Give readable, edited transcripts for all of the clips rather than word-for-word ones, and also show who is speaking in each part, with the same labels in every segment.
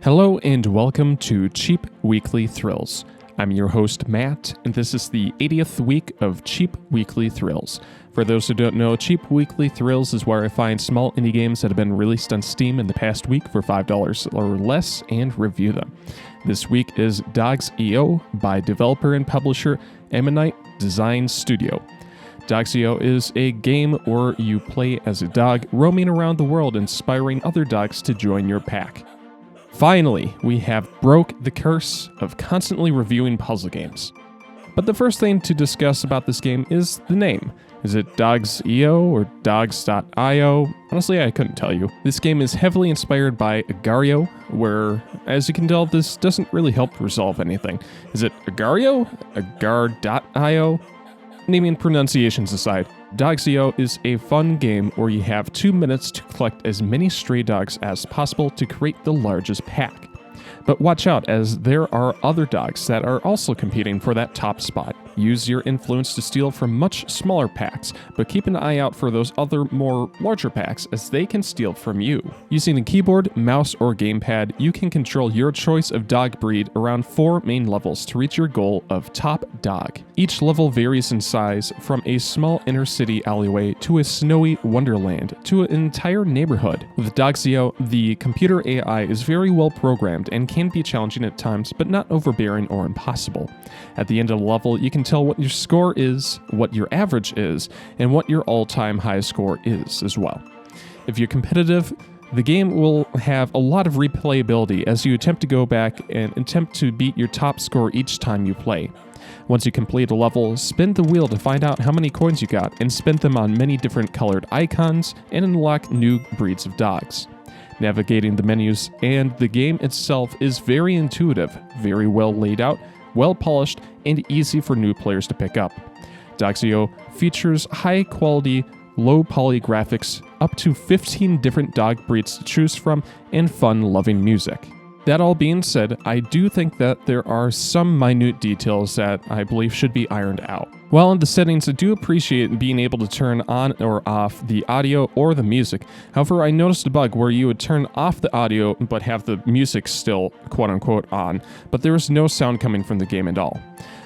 Speaker 1: Hello and welcome to Cheap Weekly Thrills. I'm your host Matt, and this is the 80th week of Cheap Weekly Thrills. For those who don't know, Cheap Weekly Thrills is where I find small indie games that have been released on Steam in the past week for $5 or less and review them. This week is Dogs.io by developer and publisher Ammonite Design Studio. Dogs.io is a game where you play as a dog roaming around the world, inspiring other dogs to join your pack. Finally, we have broke the curse of constantly reviewing puzzle games. But the first thing to discuss about this game is the name. Is it Dogs.io or Dogs.io? Honestly, I couldn't tell you. This game is heavily inspired by Agar.io, where, as you can tell, this doesn't really help resolve anything. Is it Agar.io? Agar.io? Naming pronunciations aside, Dogs.io is a fun game where you have 2 minutes to collect as many stray dogs as possible to create the largest pack. But watch out, as there are other dogs that are also competing for that top spot. Use your influence to steal from much smaller packs, but keep an eye out for those other, more larger packs, as they can steal from you. Using a keyboard, mouse, or gamepad, you can control your choice of dog breed around 4 main levels to reach your goal of top dog. Each level varies in size, from a small inner city alleyway to a snowy wonderland to an entire neighborhood. With Dogs.io, the computer AI is very well programmed and can be challenging at times, but not overbearing or impossible. At the end of the level, you can tell what your score is, what your average is, and what your all-time high score is as well. If you're competitive, the game will have a lot of replayability as you attempt to go back and attempt to beat your top score each time you play. Once you complete a level, spin the wheel to find out how many coins you got and spend them on many different colored icons and unlock new breeds of dogs. Navigating the menus and the game itself is very intuitive, very well laid out, well polished, and easy for new players to pick up. Dogs.io features high quality, low poly graphics, up to 15 different dog breeds to choose from, and fun loving music. That all being said, I do think that there are some minute details that I believe should be ironed out. While in the settings, I do appreciate being able to turn on or off the audio or the music. However, I noticed a bug where you would turn off the audio but have the music still quote-unquote on, but there is no sound coming from the game at all.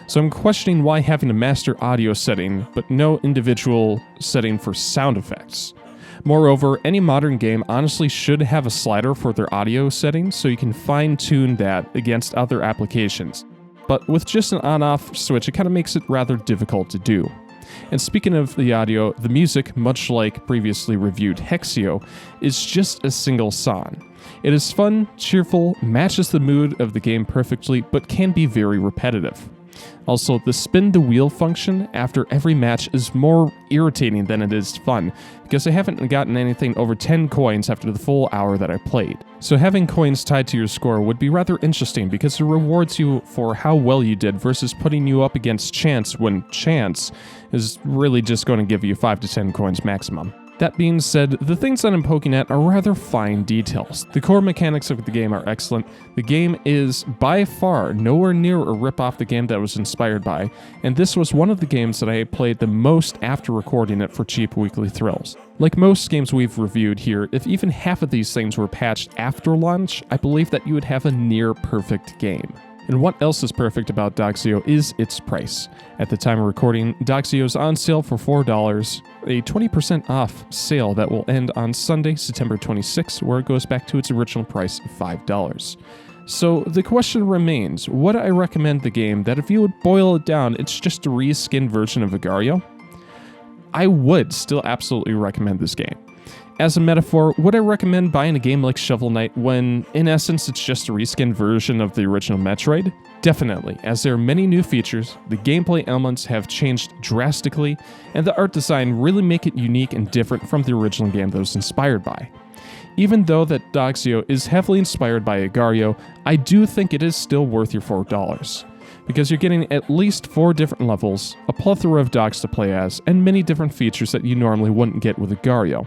Speaker 1: So I'm questioning why having a master audio setting but no individual setting for sound effects. Moreover, any modern game honestly should have a slider for their audio settings so you can fine-tune that against other applications. But with just an on-off switch, it kind of makes it rather difficult to do. And speaking of the audio, the music, much like previously reviewed Hexio, is just a single song. It is fun, cheerful, matches the mood of the game perfectly, but can be very repetitive. Also, the spin the wheel function after every match is more irritating than it is fun, because I haven't gotten anything over 10 coins after the full hour that I played. So having coins tied to your score would be rather interesting because it rewards you for how well you did versus putting you up against chance when chance is really just going to give you 5 to 10 coins maximum. That being said, the things that I'm poking at are rather fine details. The core mechanics of the game are excellent. The game is by far nowhere near a rip-off the game that it was inspired by, and this was one of the games that I played the most after recording it for Cheap Weekly Thrills. Like most games we've reviewed here, if even half of these things were patched after launch, I believe that you would have a near-perfect game. And what else is perfect about Dogs.io is its price. At the time of recording, Dogs.io is on sale for $4, a 20% off sale that will end on Sunday, September 26th, where it goes back to its original price of $5. So the question remains, would I recommend the game that if you would boil it down, it's just a reskinned version of Agar.io? I would still absolutely recommend this game. As a metaphor, would I recommend buying a game like Shovel Knight when, in essence, it's just a reskinned version of the original Metroid? Definitely, as there are many new features, the gameplay elements have changed drastically, and the art design really make it unique and different from the original game that it was inspired by. Even though that Dogs.io is heavily inspired by Agar.io, I do think it is still worth your $4. Because you're getting at least 4 different levels, a plethora of dogs to play as, and many different features that you normally wouldn't get with Agar.io.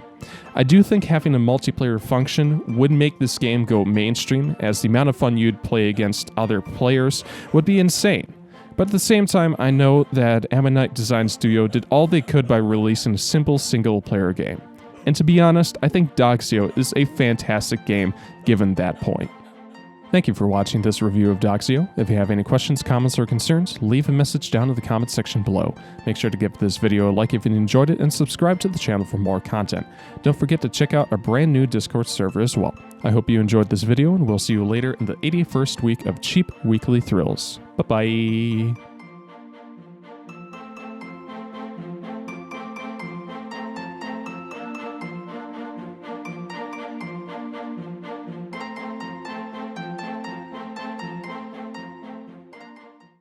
Speaker 1: I do think having a multiplayer function would make this game go mainstream, as the amount of fun you'd play against other players would be insane. But at the same time, I know that Ammonite Design Studio did all they could by releasing a simple single-player game. And to be honest, I think Dogs.io is a fantastic game given that point. Thank you for watching this review of Doxio. If you have any questions, comments, or concerns, leave a message down in the comments section below. Make sure to give this video a like if you enjoyed it and subscribe to the channel for more content. Don't forget to check out our brand new Discord server as well. I hope you enjoyed this video, and we'll see you later in the 81st week of Cheap Weekly Thrills. Bye-bye!